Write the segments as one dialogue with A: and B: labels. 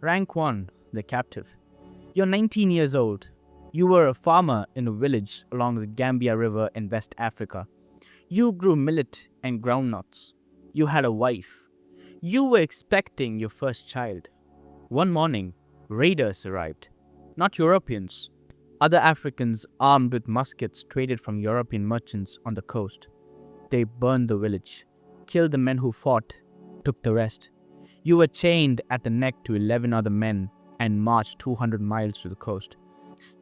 A: Rank 1, the captive. You're 19 years old. You were a farmer in a village along the Gambia River in West Africa. You grew millet and groundnuts. You had a wife. You were expecting your first child. One morning, raiders arrived. Not Europeans. Other Africans armed with muskets traded from European merchants on the coast. They burned the village, killed the men who fought, took the rest. You were chained at the neck to 11 other men and marched 200 miles to the coast.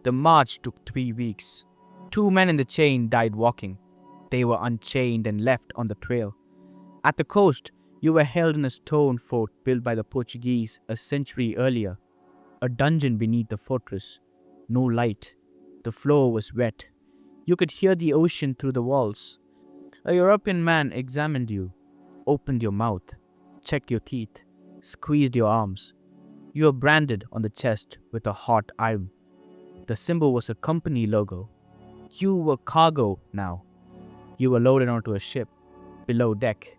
A: The march took 3 weeks. 2 men in the chain died walking. They were unchained and left on the trail. At the coast, you were held in a stone fort built by the Portuguese a century earlier. A dungeon beneath the fortress. No light. The floor was wet. You could hear the ocean through the walls. A European man examined you, opened your mouth, checked your teeth, squeezed your arms. You were branded on the chest with a hot iron. The symbol was a company logo. You were cargo now. You were loaded onto a ship, below deck,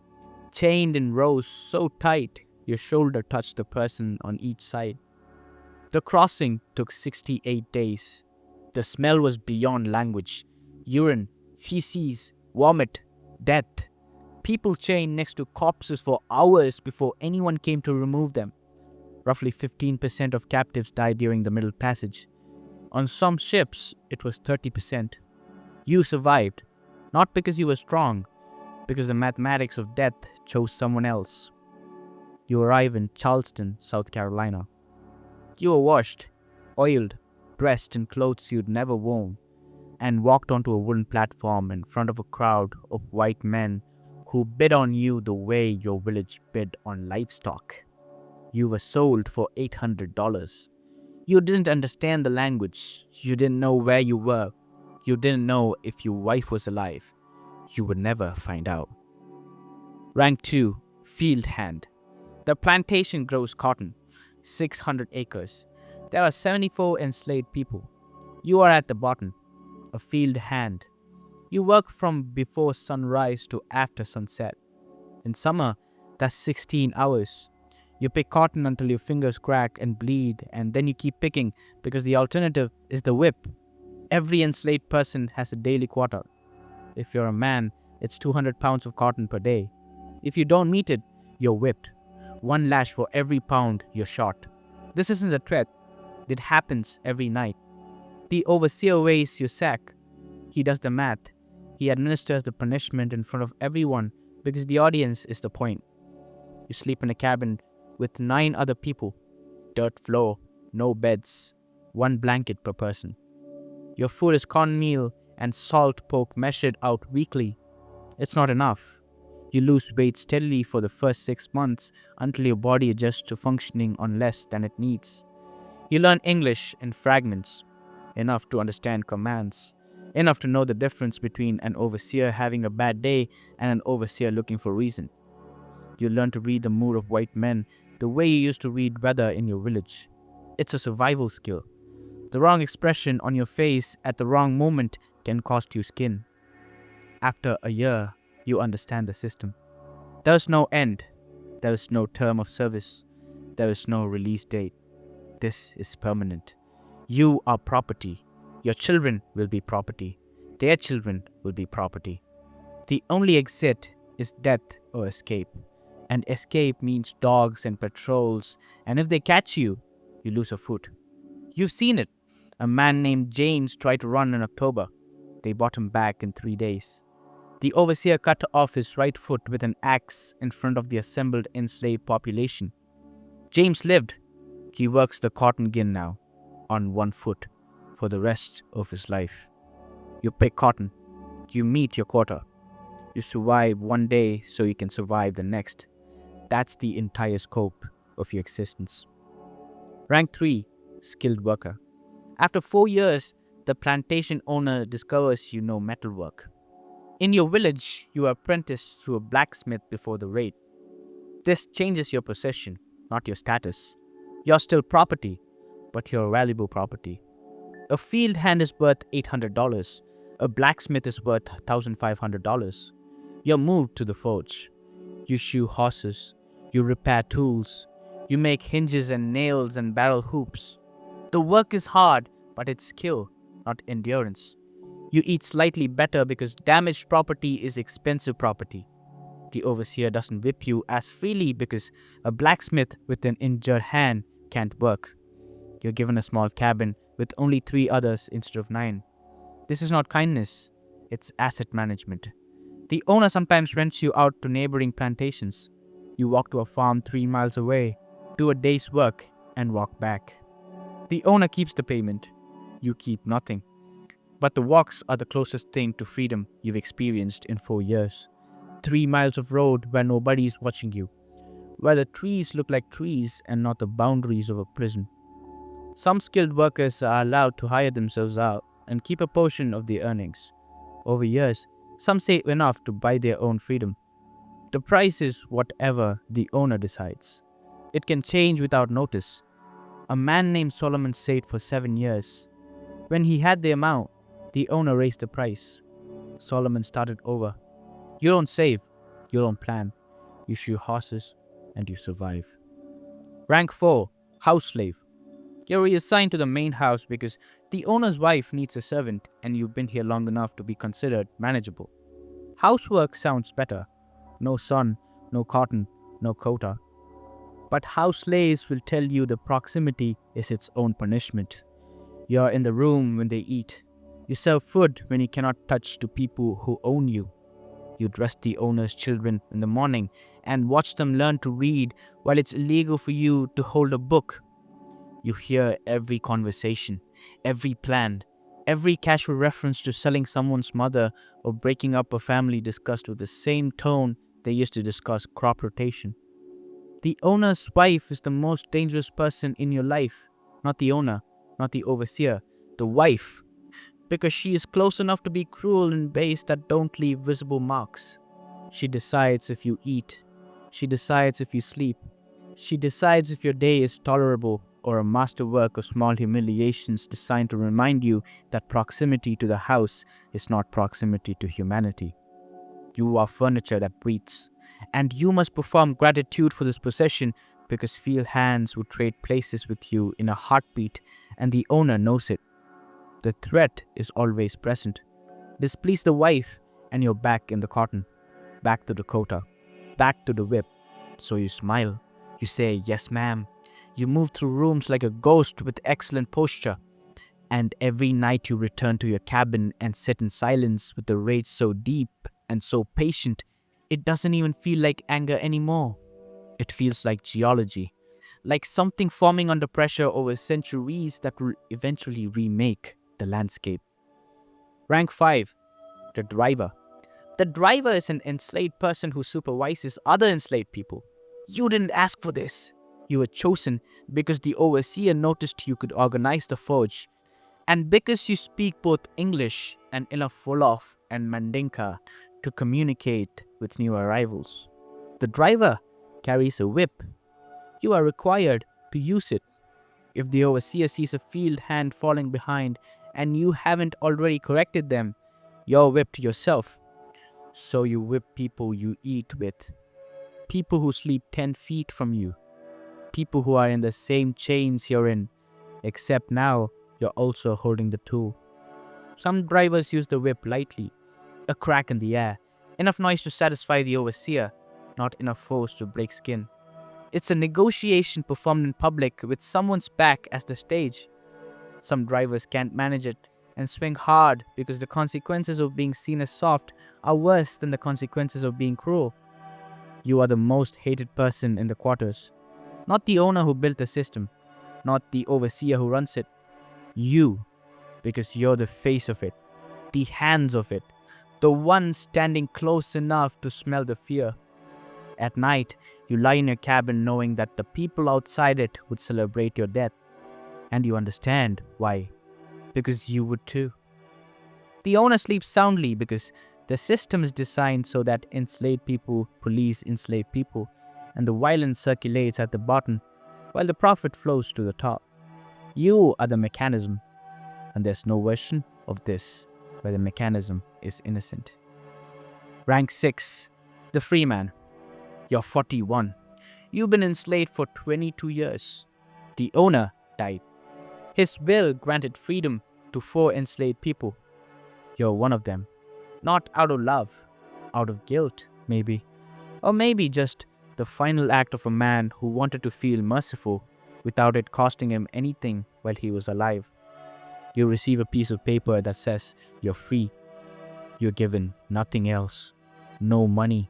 A: chained in rows so tight your shoulder touched the person on each side. The crossing took 68 days. The smell was beyond language. Urine, feces, vomit, death. People chained next to corpses for hours before anyone came to remove them. Roughly 15% of captives died during the Middle Passage. On some ships, it was 30%. You survived, not because you were strong, because the mathematics of death chose someone else. You arrive in Charleston, South Carolina. You were washed, oiled, dressed in clothes you'd never worn, and walked onto a wooden platform in front of a crowd of white men who bid on you the way your village bid on livestock. You were sold for $800. You didn't understand the language. You didn't know where you were. You didn't know if your wife was alive. You would never find out. Rank 2, field hand. The plantation grows cotton, 600 acres. There are 74 enslaved people. You are at the bottom, a field hand. You work from before sunrise to after sunset. In summer, that's 16 hours. You pick cotton until your fingers crack and bleed, and then you keep picking because the alternative is the whip. Every enslaved person has a daily quota. If you're a man, it's 200 pounds of cotton per day. If you don't meet it, you're whipped. 1 lash for every pound you're shot. This isn't a threat. It happens every night. The overseer weighs your sack. He does the math. He administers the punishment in front of everyone because the audience is the point. You sleep in a cabin with 9 other people. Dirt floor, no beds, 1 blanket per person. Your food is cornmeal and salt pork measured out weekly. It's not enough. You lose weight steadily for the first 6 months until your body adjusts to functioning on less than it needs. You learn English in fragments, enough to understand commands, enough to know the difference between an overseer having a bad day and an overseer looking for reason. You learn to read the mood of white men the way you used to read weather in your village. It's a survival skill. The wrong expression on your face at the wrong moment can cost you skin. After a year, you understand the system. There's no end. There is no term of service. There is no release date. This is permanent. You are property. Your children will be property. Their children will be property. The only exit is death or escape. And escape means dogs and patrols, and if they catch you, you lose a foot. You've seen it. A man named James tried to run in October. They brought him back in 3 days. The overseer cut off his right foot with an axe in front of the assembled enslaved population. James lived. He works the cotton gin now, on 1 foot, for the rest of his life. You pick cotton. You meet your quota. You survive one day so you can survive the next. That's the entire scope of your existence. Rank 3, skilled worker. After 4 years, the plantation owner discovers you know metalwork. In your village, you are apprenticed to a blacksmith before the raid. This changes your possession, not your status. You're still property, but you're valuable property. A field hand is worth $800. A blacksmith is worth $1,500. You're moved to the forge. You shoe horses. You repair tools. You make hinges and nails and barrel hoops. The work is hard, but it's skill, not endurance. You eat slightly better because damaged property is expensive property. The overseer doesn't whip you as freely because a blacksmith with an injured hand can't work. You're given a small cabin with only 3 others instead of 9. This is not kindness, it's asset management. The owner sometimes rents you out to neighboring plantations. You walk to a farm 3 miles away, do a day's work, and walk back. The owner keeps the payment. You keep nothing. But the walks are the closest thing to freedom you've experienced in 4 years. 3 miles of road where nobody's watching you, where the trees look like trees and not the boundaries of a prison. Some skilled workers are allowed to hire themselves out and keep a portion of their earnings. Over years, some save enough to buy their own freedom. The price is whatever the owner decides. It can change without notice. A man named Solomon saved for 7 years. When he had the amount, the owner raised the price. Solomon started over. You don't save, you don't plan. You shoe horses and you survive. Rank 4, House Slave. You're reassigned to the main house because the owner's wife needs a servant and you've been here long enough to be considered manageable. Housework sounds better. No sun, no cotton, no quota. But house slaves will tell you the proximity is its own punishment. You're in the room when they eat. You serve food when you cannot touch to people who own you. You dress the owner's children in the morning and watch them learn to read while it's illegal for you to hold a book. You hear every conversation, every plan, every casual reference to selling someone's mother or breaking up a family discussed with the same tone they used to discuss crop rotation. The owner's wife is the most dangerous person in your life, not the owner, not the overseer, the wife, because she is close enough to be cruel in ways that don't leave visible marks. She decides if you eat. She decides if you sleep. She decides if your day is tolerable or a masterwork of small humiliations designed to remind you that proximity to the house is not proximity to humanity. You are furniture that breathes, and you must perform gratitude for this possession because few hands would trade places with you in a heartbeat, and the owner knows it. The threat is always present. Displease the wife, and you're back in the cotton, back to the quota, back to the whip. So you smile. You say, "Yes, ma'am." You move through rooms like a ghost with excellent posture. And every night you return to your cabin and sit in silence with the rage so deep and so patient, it doesn't even feel like anger anymore. It feels like geology, like something forming under pressure over centuries that will eventually remake the landscape. Rank 5, the driver. The driver is an enslaved person who supervises other enslaved people. You didn't ask for this. You were chosen because the overseer noticed you could organize the forge, and because you speak both English and enough Wolof and Mandinka to communicate with new arrivals. The driver carries a whip. You are required to use it. If the overseer sees a field hand falling behind and you haven't already corrected them, you're whipped yourself. So you whip people you eat with, people who sleep 10 feet from you, people who are in the same chains you're in, except now you're also holding the tool. Some drivers use the whip lightly, a crack in the air, enough noise to satisfy the overseer, not enough force to break skin. It's a negotiation performed in public with someone's back as the stage. Some drivers can't manage it and swing hard because the consequences of being seen as soft are worse than the consequences of being cruel. You are the most hated person in the quarters. Not the owner who built the system, not the overseer who runs it. You, because you're the face of it, the hands of it, the one standing close enough to smell the fear. At night, you lie in your cabin knowing that the people outside it would celebrate your death. And you understand why. Because you would too. The owner sleeps soundly because the system is designed so that enslaved people police enslaved people, and the violence circulates at the bottom while the profit flows to the top. You are the mechanism, and there's no version of this where the mechanism is innocent. Rank 6, the Freeman. You're 41. You've been enslaved for 22 years. The owner died. His will granted freedom to 4 enslaved people. You're one of them. Not out of love, out of guilt, maybe. Or maybe just the final act of a man who wanted to feel merciful without it costing him anything while he was alive. You receive a piece of paper that says you're free. You're given nothing else. No money,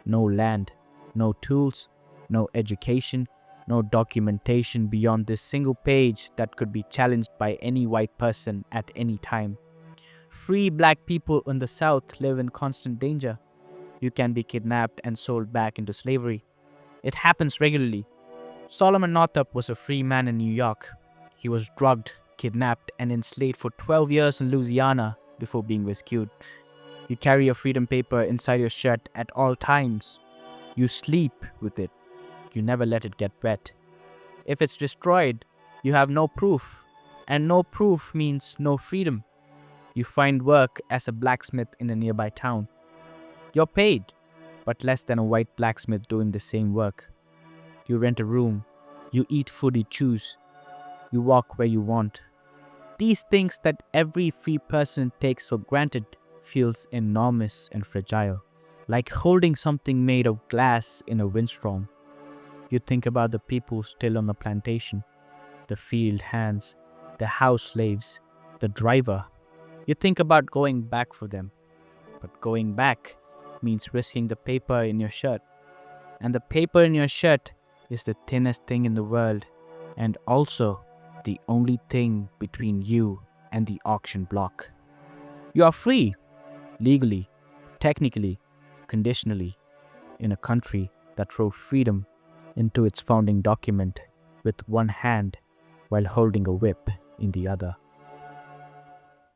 A: no land, no tools, no education, no documentation beyond this single page that could be challenged by any white person at any time. Free black people in the South live in constant danger. You can be kidnapped and sold back into slavery. It happens regularly. Solomon Northup was a free man in New York. He was drugged, kidnapped, and enslaved for 12 years in Louisiana before being rescued. You carry your freedom paper inside your shirt at all times. You sleep with it. You never let it get wet. If it's destroyed, you have no proof. And no proof means no freedom. You find work as a blacksmith in a nearby town. You're paid, but less than a white blacksmith doing the same work. You rent a room. You eat food you choose. You walk where you want. These things that every free person takes for granted feels enormous and fragile, like holding something made of glass in a windstorm. You think about the people still on the plantation, the field hands, the house slaves, the driver. You think about going back for them. But going back means risking the paper in your shirt. And the paper in your shirt is the thinnest thing in the world, and also the only thing between you and the auction block. You are free, legally, technically, conditionally, in a country that wrote freedom into its founding document with one hand while holding a whip in the other.